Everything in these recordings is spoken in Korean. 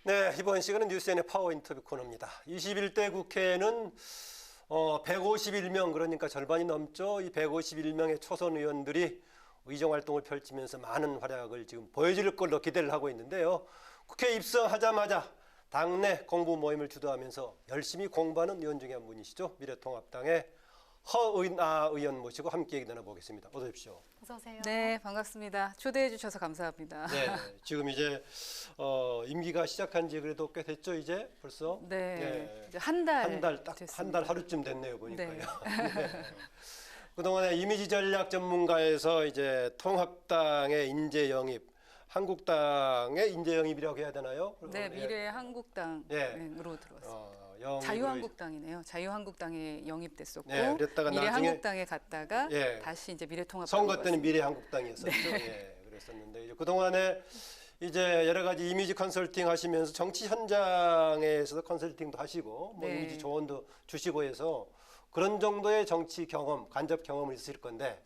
네, 이번 시간은 뉴스엔의 파워 인터뷰 코너입니다. 21대 국회에는 151명, 그러니까 절반이 넘죠. 이 151명의 초선 의원들이 의정 활동을 펼치면서 많은 활약을 지금 보여줄 걸로 기대를 하고 있는데요. 국회에 입성하자마자 당내 공부 모임을 주도하면서 열심히 공부하는 의원 중에 한 분이시죠. 미래통합당의 허은아 의원 모시고 함께 얘기 나눠보겠습니다. 어서 오십시오. 어서 오세요. 네, 반갑습니다. 초대해 주셔서 감사합니다. 네, 지금 이제 임기가 시작한 지 그래도 꽤 됐죠, 이제 벌써? 네, 이제 한 달 딱 됐습니다. 한 달 하루쯤 됐네요, 보니까요. 네. 네. 그동안에 이미지 전략 전문가에서 이제 통합당의 인재 영입, 한국당의 인재 영입이라고 해야 되나요? 네, 미래 한국당으로 들어왔습니다. 자유한국당이네요. 자유한국당에 영입됐었고 네, 그랬다가 미래 나중에 한국당에 갔다가 예, 다시 이제 미래통합당 선거 때는 미래 한국당이었었죠. 네. 예, 그랬었는데 이제 그동안에 이제 여러 가지 이미지 컨설팅 하시면서 정치 현장에서도 컨설팅도 하시고 뭐 네. 이미지 조언도 주시고 해서 그런 정도의 정치 경험, 간접 경험을 있으실 건데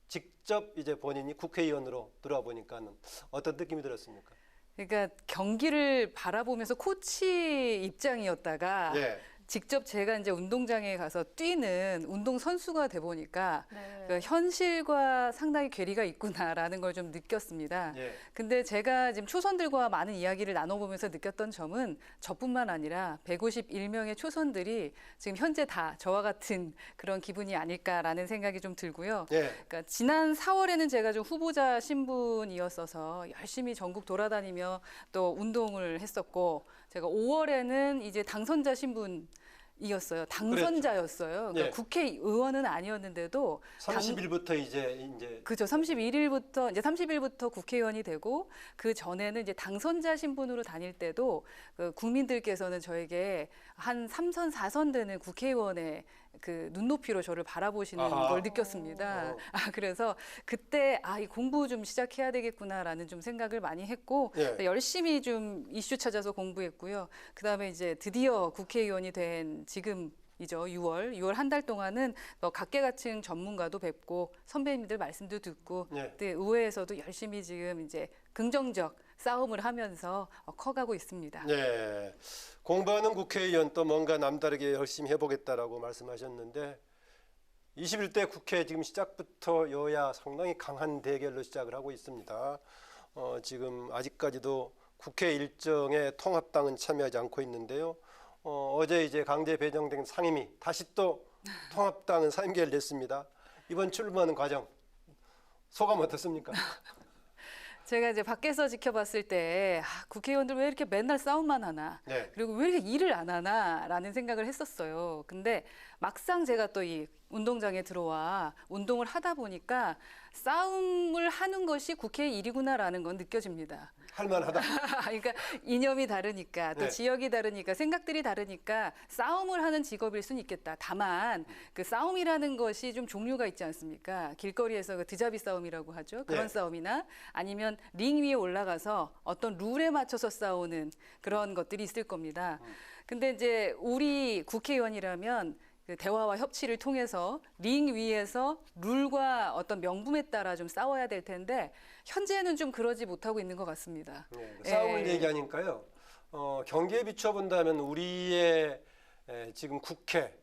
직접 이제 본인이 국회의원으로 들어와 보니까는 어떤 느낌이 들었습니까? 그러니까 경기를 바라보면서 코치 입장이었다가 예. 직접 제가 이제 운동장에 가서 뛰는 운동 선수가 돼 보니까 네. 그 현실과 상당히 괴리가 있구나라는 걸 좀 느꼈습니다. 예. 근데 제가 지금 초선들과 많은 이야기를 나눠보면서 느꼈던 점은 저뿐만 아니라 151명의 초선들이 지금 현재 다 저와 같은 그런 기분이 아닐까라는 생각이 좀 들고요. 예. 그러니까 지난 4월에는 제가 좀 후보자 신분이었어서 열심히 전국 돌아다니며 또 운동을 했었고, 제가 5월에는 이제 당선자 신분이었어요. 당선자였어요. 그러니까 예. 국회의원은 아니었는데도 30일부터 이제 그죠. 30일부터 국회의원이 되고 그 전에는 이제 당선자 신분으로 다닐 때도 그 국민들께서는 저에게 한 3선, 4선 되는 국회의원의 그 눈높이로 저를 바라보시는 아하. 걸 느꼈습니다. 그래서 그때 이 공부 좀 시작해야 되겠구나라는 좀 생각을 많이 했고 예. 열심히 좀 이슈 찾아서 공부했고요. 그다음에 이제 드디어 국회의원이 된 지금이죠. 6월 한 달 동안은 뭐 각계각층 전문가도 뵙고 선배님들 말씀도 듣고 예. 또 의회에서도 열심히 지금 이제 긍정적 싸움을 하면서 커가고 있습니다. 네. 공부하는 국회의원 또 뭔가 남다르게 열심히 해보겠다라고 말씀하셨는데 21대 국회 지금 시작부터 여야 상당히 강한 대결로 시작을 하고 있습니다. 지금 아직까지도 국회 일정에 통합당은 참여하지 않고 있는데요. 어제 이제 강제 배정된 상임위 다시 또 통합당은 상임계를 냈습니다. 이번 출범하는 과정 소감 어떻습니까? 제가 이제 밖에서 지켜봤을 때 국회의원들 왜 이렇게 맨날 싸움만 하나, 네. 그리고 왜 이렇게 일을 안 하나라는 생각을 했었어요. 근데 막상 제가 또 이 운동장에 들어와 운동을 하다 보니까 싸움을 하는 것이 국회의 일이구나라는 건 느껴집니다. 할만하다. 그러니까 이념이 다르니까 또 네. 지역이 다르니까 생각들이 다르니까 싸움을 하는 직업일 수는 있겠다. 다만 그 싸움이라는 것이 좀 종류가 있지 않습니까? 길거리에서 그 드자비 싸움이라고 하죠. 그런 네. 싸움이나 아니면 링 위에 올라가서 어떤 룰에 맞춰서 싸우는 그런 것들이 있을 겁니다. 근데 이제 우리 국회의원이라면 그 대화와 협치를 통해서 링 위에서 룰과 어떤 명분에 따라 좀 싸워야 될 텐데 현재는 좀 그러지 못하고 있는 것 같습니다. 네, 싸움을 얘기하니까요. 경기에 비춰본다면 우리의 지금 국회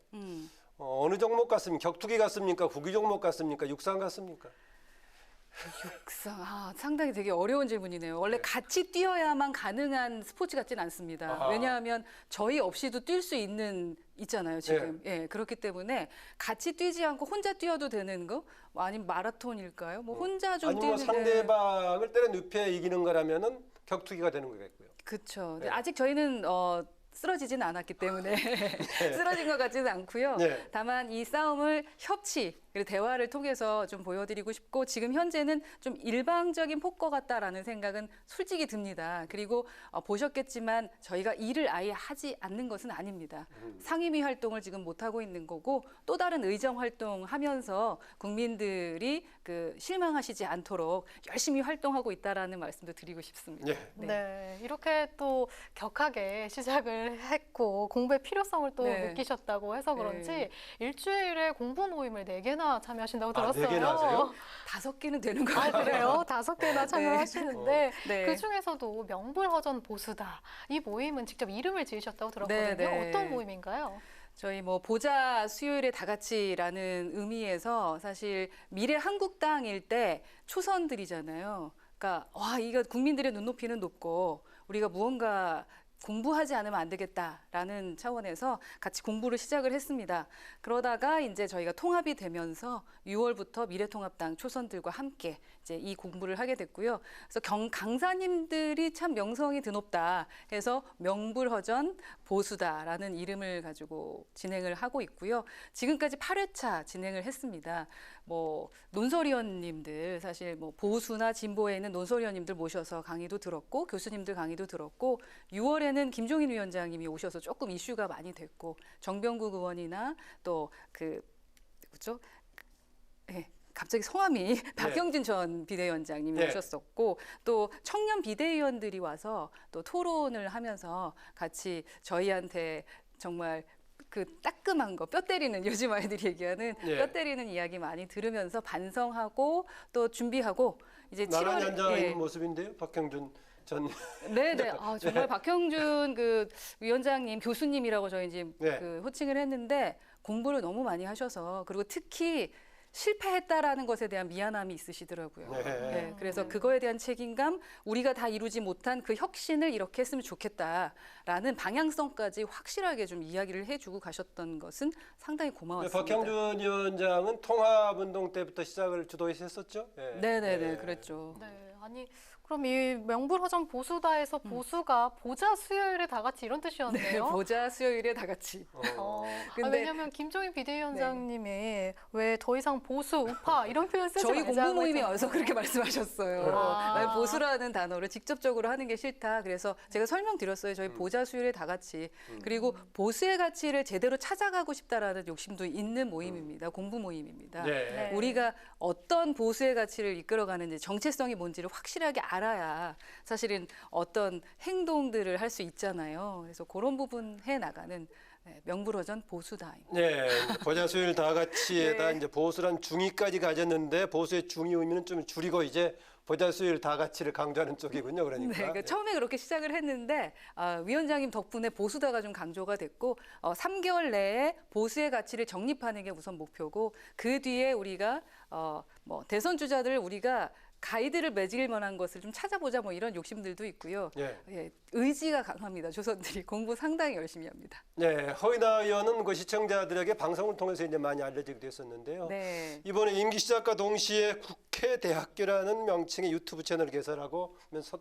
어느 종목 같습니까? 격투기 같습니까? 구기 종목 같습니까? 육상 같습니까? 상당히 되게 어려운 질문이네요. 원래 같이 뛰어야만 가능한 스포츠 같진 않습니다. 아하. 왜냐하면 저희 없이도 뛸 수 있잖아요, 지금. 예, 그렇기 때문에 같이 뛰지 않고 혼자 뛰어도 되는 거? 아니면 마라톤일까요? 뭐 혼자 좀 아니면 뛰는 상대방을 때려 눕혀 이기는 거라면은 격투기가 되는 거겠고요. 그렇죠. 네. 아직 저희는 쓰러지진 않았기 때문에 쓰러진 것 같지는 않고요. 네. 다만 이 싸움을 협치 그리고 대화를 통해서 좀 보여드리고 싶고 지금 현재는 좀 일방적인 폭거 같다라는 생각은 솔직히 듭니다. 그리고 보셨겠지만 저희가 일을 아예 하지 않는 것은 아닙니다. 상임위 활동을 지금 못하고 있는 거고 또 다른 의정 활동하면서 국민들이 그 실망하시지 않도록 열심히 활동하고 있다라는 말씀도 드리고 싶습니다. 네. 네, 이렇게 또 격하게 시작을 했고 공부의 필요성을 또 네. 느끼셨다고 해서 그런지 네. 일주일에 공부 모임을 4개나 4개나 참여하신다고 아, 들었어요. 4개나 하세요? 5개는 되는 것 아, 같아요. 그래요? 5개나 참여하시는데 네. 그 중에서도 명불허전 보수다. 이 모임은 직접 이름을 지으셨다고 들었거든요. 네. 어떤 모임인가요? 저희 뭐 보자 수요일에 다 같이라는 의미에서 사실 미래 한국당일 때 초선들이잖아요. 그러니까 와, 이거 국민들의 눈높이는 높고 우리가 무언가 공부하지 않으면 안 되겠다라는 차원에서 같이 공부를 시작을 했습니다. 그러다가 이제 저희가 통합이 되면서 6월부터 미래통합당 초선들과 함께 이제 이 공부를 하게 됐고요. 그래서 강사님들이 참 명성이 드높다 해서 명불허전 보수다라는 이름을 가지고 진행을 하고 있고요. 지금까지 8회차 진행을 했습니다. 뭐 논설위원님들 사실 뭐 보수나 진보에 있는 논설위원님들 모셔서 강의도 들었고 교수님들 강의도 들었고 6월에는 김종인 위원장님이 오셔서 조금 이슈가 많이 됐고 정병국 의원이나 또 그죠? 네, 갑자기 성함이 박형준 전 비대위원장님이 네. 오셨었고 또 청년 비대위원들이 와서 또 토론을 하면서 같이 저희한테 정말 그 따끔한 거, 뼈 때리는 요즘 아이들이 얘기하는 예. 뼈 때리는 이야기 많이 들으면서 반성하고 또 준비하고 이제 나란히 7월 앉아 있는 모습인데요, 박형준 전. 네네. 아, 정말 박형준 그 위원장님, 교수님이라고 저희 이제 네. 그 호칭을 했는데 공부를 너무 많이 하셔서 그리고 특히 실패했다라는 것에 대한 미안함이 있으시더라고요. 네. 그래서 그거에 대한 책임감, 우리가 다 이루지 못한 그 혁신을 이렇게 했으면 좋겠다라는 방향성까지 확실하게 좀 이야기를 해주고 가셨던 것은 상당히 고마웠습니다. 박형준 위원장은 통합운동 때부터 시작을 주도했었죠. 예. 네네네, 그랬죠. 네, 아니 그럼 이 명불허전 보수다에서 보수가 보자 수요일에 다 같이 이런 네, 뜻이었네요. 보자 수요일에 다 같이. 근데 왜냐하면 김종인 비대위원장님이 왜 더 이상 보수 우파 이런 표현 쓰지 저희 말자고 공부 모임에 했잖아요. 와서 그렇게 말씀하셨어요. 아. 난 보수라는 단어를 직접적으로 하는 게 싫다. 그래서 제가 설명드렸어요. 저희 보자 수요일에 다 같이. 그리고 보수의 가치를 제대로 찾아가고 싶다라는 욕심도 있는 모임입니다. 공부 모임입니다. 네. 우리가 어떤 보수의 가치를 이끌어가는지 정체성이 뭔지를 확실하게 알아야 사실은 어떤 행동들을 할 수 있잖아요. 그래서 그런 부분 해 나가는 명불허전 보수다입니다. 네, 보자 수요일 다 같이에다 네. 이제 보수란 중의까지 가졌는데 보수의 중의 의미는 좀 줄이고 이제 보자 수요일 다 같이를 강조하는 쪽이군요. 그러니까. 네, 그러니까 처음에 그렇게 시작을 했는데 위원장님 덕분에 보수다가 좀 강조가 됐고 3개월 내에 보수의 가치를 정립하는 게 우선 목표고 그 뒤에 우리가 뭐 대선 주자들을 우리가 가이드를 맺을 만한 것을 좀 찾아보자 뭐 이런 욕심들도 있고요. 예. 의지가 강합니다. 조선들이 공부 상당히 열심히 합니다. 네, 허인하 의원은 그 시청자들에게 방송을 통해서 이제 많이 알려지기도 했었는데요. 네. 이번에 임기 시작과 동시에 국회대학교라는 명칭의 유튜브 채널을 개설하고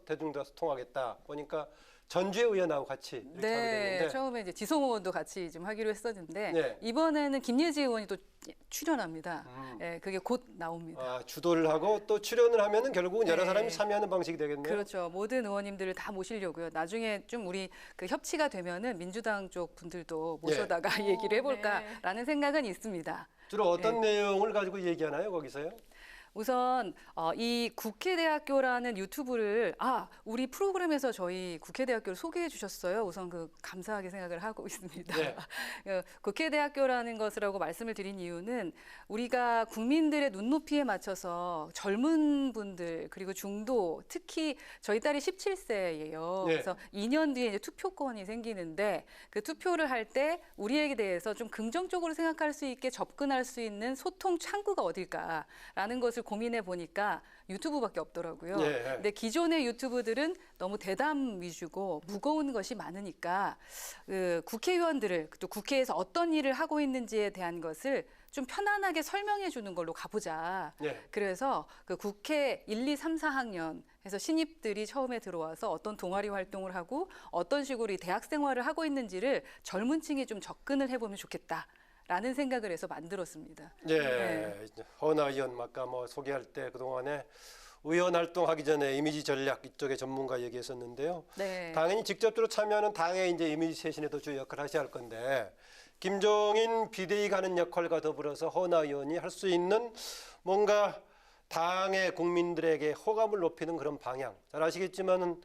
대중과 소통하겠다. 보니까 전주의 의원하고 같이 이렇게 하게 됐는데. 처음에 이제 지성 의원도 같이 좀 하기로 했었는데 네. 이번에는 김예지 의원이 또 출연합니다. 그게 곧 나옵니다. 주도를 하고 또 출연을 하면은 결국은 여러 네. 사람이 참여하는 방식이 되겠네요. 그렇죠. 모든 의원님들을 다 모시려고요. 나중에 좀 우리 그 협치가 되면은 민주당 쪽 분들도 모셔다가 얘기를 해볼까라는 생각은 있습니다. 주로 어떤 내용을 가지고 얘기하나요, 거기서요? 우선 이 국회대학교라는 유튜브를 우리 프로그램에서 저희 국회대학교를 소개해 주셨어요. 우선 그 감사하게 생각을 하고 있습니다. 네. 국회대학교라는 것이라고 말씀을 드린 이유는 우리가 국민들의 눈높이에 맞춰서 젊은 분들 그리고 중도 특히 저희 딸이 17세예요. 네. 그래서 2년 뒤에 이제 투표권이 생기는데 그 투표를 할 때 우리에게 대해서 좀 긍정적으로 생각할 수 있게 접근할 수 있는 소통 창구가 어딜까라는 것을 고민해 보니까 유튜브밖에 없더라고요. 네. 근데 기존의 유튜브들은 너무 대담 위주고 무거운 것이 많으니까 그 국회의원들을 또 국회에서 어떤 일을 하고 있는지에 대한 것을 좀 편안하게 설명해 주는 걸로 가보자. 네. 그래서 그 국회 1, 2, 3, 4학년 해서 신입들이 처음에 들어와서 어떤 동아리 활동을 하고 어떤 식으로 이 대학 생활을 하고 있는지를 젊은 층이 좀 접근을 해보면 좋겠다. 라는 생각을 해서 만들었습니다. 네. 허은하 의원 아까 뭐 소개할 때 그동안에 의원 활동하기 전에 이미지 전략 이쪽의 전문가 얘기했었는데요. 네. 당연히 직접적으로 참여하는 당의 이제 이미지 쇄신에도 주요 역할을 하셔야 할 건데 김종인 비대위가 하는 역할과 더불어서 허은하 의원이 할 수 있는 뭔가 당의 국민들에게 호감을 높이는 그런 방향. 잘 아시겠지만은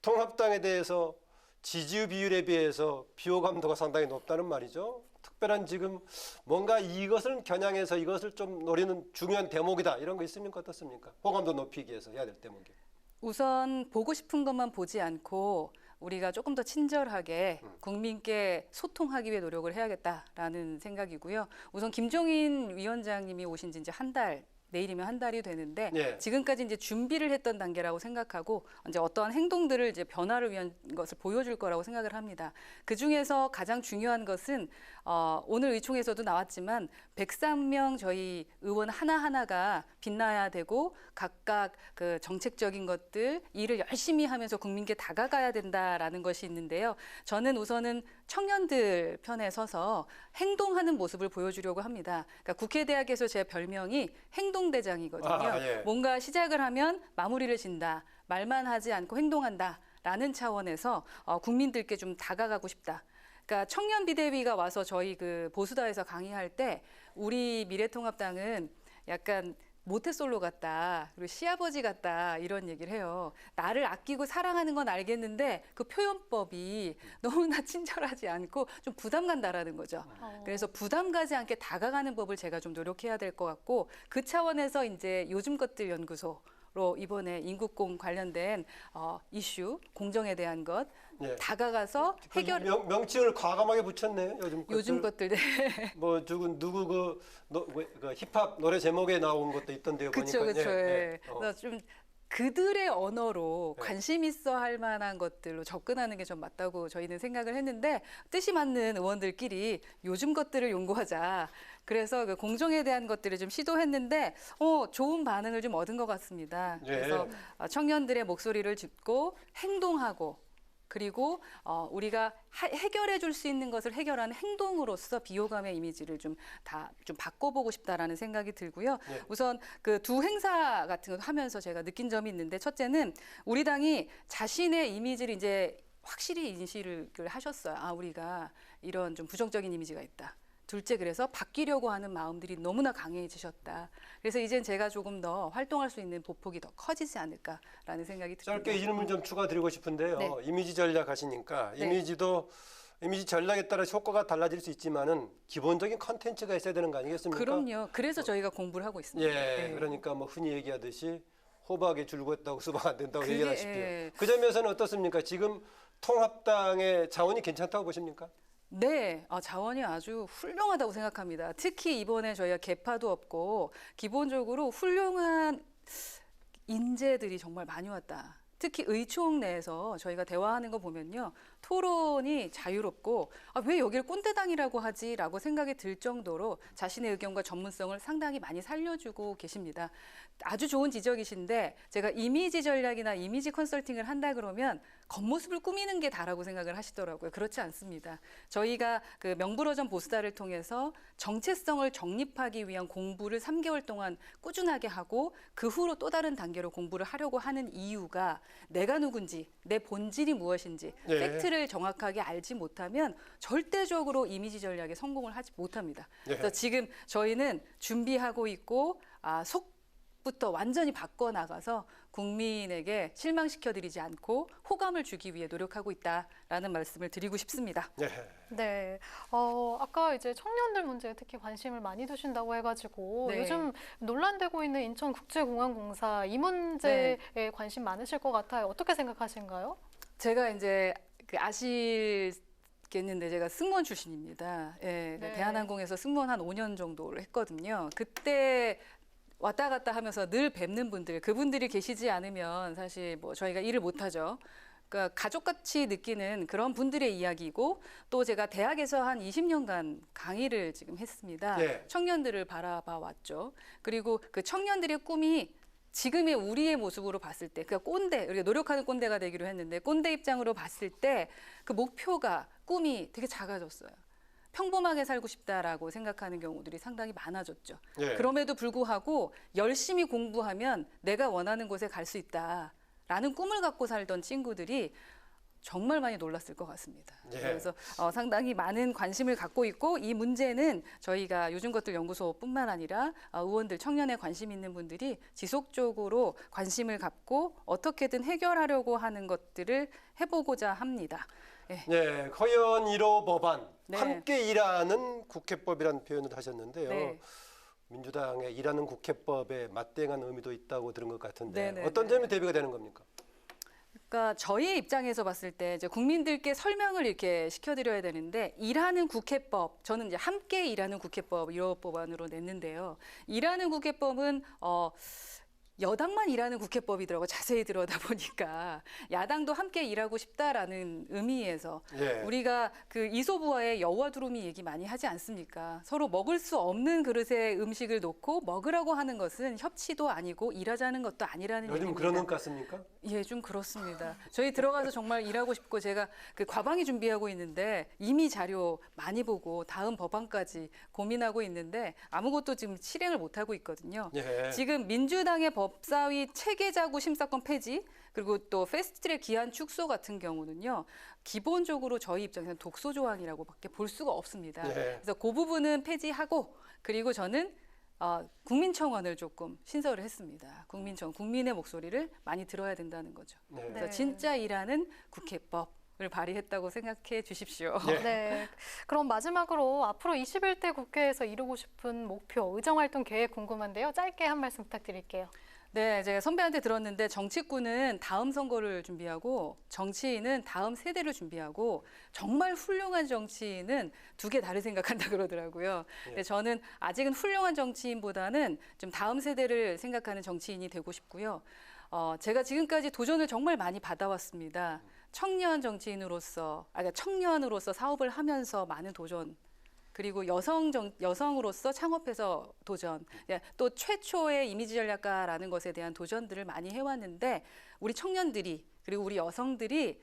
통합당에 대해서 지지율 비율에 비해서 비호감도가 상당히 높다는 말이죠. 특별한 지금 뭔가 이것을 겨냥해서 이것을 좀 노리는 중요한 대목이다 이런 거 있습니까? 어떻습니까? 호감도 높이기 위해서 해야 될 대목이. 우선 보고 싶은 것만 보지 않고 우리가 조금 더 친절하게 국민께 소통하기 위해 노력을 해야겠다라는 생각이고요. 우선 김종인 위원장님이 오신 지 이제 한 달, 내일이면 한 달이 되는데 예. 지금까지 이제 준비를 했던 단계라고 생각하고 이제 어떠한 행동들을 이제 변화를 위한 것을 보여줄 거라고 생각을 합니다. 그 중에서 가장 중요한 것은 오늘 의총에서도 나왔지만 103명 저희 의원 하나하나가 빛나야 되고 각각 그 정책적인 것들 일을 열심히 하면서 국민께 다가가야 된다라는 것이 있는데요. 저는 우선은 청년들 편에 서서 행동하는 모습을 보여주려고 합니다. 그러니까 국회대학에서 제 별명이 행동대장이거든요. 예. 뭔가 시작을 하면 마무리를 진다. 말만 하지 않고 행동한다. 라는 차원에서 국민들께 좀 다가가고 싶다. 그러니까 청년 비대위가 와서 저희 그 보수다에서 강의할 때 우리 미래통합당은 약간 모태솔로 같다, 그리고 시아버지 같다 이런 얘기를 해요. 나를 아끼고 사랑하는 건 알겠는데 그 표현법이 너무나 친절하지 않고 좀 부담 간다라는 거죠. 그래서 부담 가지 않게 다가가는 법을 제가 좀 노력해야 될 것 같고 그 차원에서 이제 요즘 것들 연구소로 이번에 인국공 관련된 이슈, 공정에 대한 것 예. 다가가서 해결. 명칭을 과감하게 붙였네요. 요즘 것들. 네. 뭐 누구 그 힙합 노래 제목에 나온 것도 있던데요. 그렇죠, 보니까. 그렇죠. 그래서 좀 그들의 언어로 네. 관심 있어 할 만한 것들로 접근하는 게 좀 맞다고 저희는 생각을 했는데 뜻이 맞는 의원들끼리 요즘 것들을 연구하자. 그래서 그 공정에 대한 것들을 좀 시도했는데 좋은 반응을 좀 얻은 것 같습니다. 예. 그래서 청년들의 목소리를 듣고 행동하고 그리고 우리가 해결해 줄 수 있는 것을 해결하는 행동으로서 비호감의 이미지를 좀 바꿔보고 싶다라는 생각이 들고요. 네. 우선 그 두 행사 같은 거 하면서 제가 느낀 점이 있는데 첫째는 우리 당이 자신의 이미지를 이제 확실히 인식을 하셨어요. 아, 우리가 이런 좀 부정적인 이미지가 있다. 둘째, 그래서 바뀌려고 하는 마음들이 너무나 강해지셨다. 그래서 이젠 제가 조금 더 활동할 수 있는 보폭이 더 커지지 않을까라는 생각이 듭니다. 짧게 질문 좀 추가드리고 싶은데요. 네. 이미지 전략 하시니까 네. 이미지 전략에 따라 효과가 달라질 수 있지만은 기본적인 컨텐츠가 있어야 되는 거 아니겠습니까? 그럼요. 그래서 저희가 공부를 하고 있습니다. 예, 네. 그러니까 뭐 흔히 얘기하듯이 호박에 줄고 있다고 수박 안 된다고 그게, 얘기하시고요. 예. 그 점에서는 어떻습니까? 지금 통합당의 자원이 괜찮다고 보십니까? 네, 자원이 아주 훌륭하다고 생각합니다. 특히 이번에 저희가 개파도 없고 기본적으로 훌륭한 인재들이 정말 많이 왔다. 특히 의총 내에서 저희가 대화하는 거 보면요. 토론이 자유롭고 왜 여기를 꼰대당이라고 하지라고 생각이 들 정도로 자신의 의견과 전문성을 상당히 많이 살려주고 계십니다. 아주 좋은 지적이신데 제가 이미지 전략이나 이미지 컨설팅을 한다 그러면 겉모습을 꾸미는 게 다라고 생각을 하시더라고요. 그렇지 않습니다. 저희가 그 명불허전 보수다를 통해서 정체성을 정립하기 위한 공부를 3개월 동안 꾸준하게 하고 그 후로 또 다른 단계로 공부를 하려고 하는 이유가 내가 누군지, 내 본질이 무엇인지 예. 팩트를 정확하게 알지 못하면 절대적으로 이미지 전략에 성공을 하지 못합니다. 예. 그래서 지금 저희는 준비하고 있고 속부터 완전히 바꿔나가서 국민에게 실망시켜드리지 않고 호감을 주기 위해 노력하고 있다라는 말씀을 드리고 싶습니다. 예. 네. 아까 이제 청년들 문제에 특히 관심을 많이 두신다고 해가지고 네. 요즘 논란되고 있는 인천국제공항공사 이 문제에 관심 많으실 것 같아요. 어떻게 생각하신가요? 제가 이제 아시겠는데 제가 승무원 출신입니다. 예, 네. 대한항공에서 승무원 한 5년 정도를 했거든요. 그때 왔다 갔다 하면서 늘 뵙는 분들, 그분들이 계시지 않으면 사실 뭐 저희가 일을 못하죠. 그러니까 가족같이 느끼는 그런 분들의 이야기고 또 제가 대학에서 한 20년간 강의를 지금 했습니다. 예. 청년들을 바라봐 왔죠. 그리고 그 청년들의 꿈이 지금의 우리의 모습으로 봤을 때, 그러니까 꼰대, 우리가 노력하는 꼰대가 되기로 했는데 꼰대 입장으로 봤을 때 그 목표가, 꿈이 되게 작아졌어요. 평범하게 살고 싶다라고 생각하는 경우들이 상당히 많아졌죠. 예. 그럼에도 불구하고 열심히 공부하면 내가 원하는 곳에 갈 수 있다라는 꿈을 갖고 살던 친구들이 정말 많이 놀랐을 것 같습니다. 예. 그래서 상당히 많은 관심을 갖고 있고 이 문제는 저희가 요즘 것들 연구소뿐만 아니라 의원들, 청년에 관심 있는 분들이 지속적으로 관심을 갖고 어떻게든 해결하려고 하는 것들을 해보고자 합니다. 네, 허연 1호 법안 네. 함께 일하는 국회법이라는 표현을 하셨는데요. 네. 민주당의 일하는 국회법에 맞대응한 의미도 있다고 들은 것 같은데 네, 네, 어떤 네. 점이 대비가 되는 겁니까? 그러니까 저희 입장에서 봤을 때 이제 국민들께 설명을 이렇게 시켜드려야 되는데 일하는 국회법 저는 이제 함께 일하는 국회법 1호 법안으로 냈는데요. 일하는 국회법은 여당만 일하는 국회법이더라고 자세히 들여다 보니까 야당도 함께 일하고 싶다라는 의미에서 예. 우리가 그 이소부화의 여와 두루미 얘기 많이 하지 않습니까? 서로 먹을 수 없는 그릇에 음식을 놓고 먹으라고 하는 것은 협치도 아니고 일하자는 것도 아니라는 요즘 얘기입니다. 그러는 것 같습니까? 예, 좀 그렇습니다. 저희 들어가서 정말 일하고 싶고 제가 그 과방위 준비하고 있는데 이미 자료 많이 보고 다음 법안까지 고민하고 있는데 아무것도 지금 실행을 못 하고 있거든요. 예. 지금 민주당의 법사위 체계자구 심사권 폐지 그리고 또 패스트트랙 기한 축소 같은 경우는요. 기본적으로 저희 입장에서는 독소 조항이라고밖에 볼 수가 없습니다. 예. 그래서 그 부분은 폐지하고 그리고 저는 국민청원을 조금 신설을 했습니다. 국민청원, 국민의 목소리를 많이 들어야 된다는 거죠. 네. 그래서 네. 진짜 일하는 국회법을 발의했다고 생각해 주십시오. 예. 네. 그럼 마지막으로 앞으로 21대 국회에서 이루고 싶은 목표, 의정활동 계획 궁금한데요. 짧게 한 말씀 부탁드릴게요. 네, 제가 선배한테 들었는데 정치꾼은 다음 선거를 준비하고 정치인은 다음 세대를 준비하고 정말 훌륭한 정치인은 두 개 다르게 생각한다 그러더라고요. 근데 저는 아직은 훌륭한 정치인보다는 좀 다음 세대를 생각하는 정치인이 되고 싶고요. 제가 지금까지 도전을 정말 많이 받아왔습니다. 청년 정치인으로서, 그러니까 청년으로서 사업을 하면서 많은 도전. 그리고 여성으로서 창업해서 도전, 또 최초의 이미지 전략가라는 것에 대한 도전들을 많이 해왔는데 우리 청년들이 그리고 우리 여성들이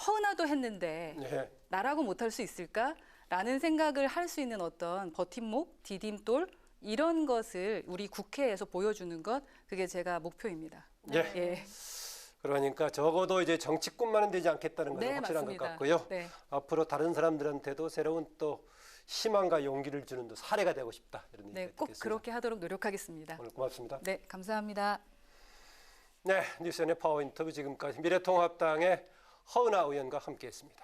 허은아도 했는데 예. 나라고 못할 수 있을까라는 생각을 할 수 있는 어떤 버팀목, 디딤돌 이런 것을 우리 국회에서 보여주는 것 그게 제가 목표입니다. 예. 예. 그러니까 적어도 이제 정치꾼만은 되지 않겠다는 것은 네, 확실한 맞습니다. 것 같고요. 네. 앞으로 다른 사람들한테도 새로운 또 희망과 용기를 주는 또 사례가 되고 싶다 이런 얘기 네, 듣겠습니다. 꼭 그렇게 하도록 노력하겠습니다. 오늘 고맙습니다. 네, 감사합니다. 네, 뉴스연의 파워 인터뷰 지금까지 미래통합당의 허은하 의원과 함께했습니다.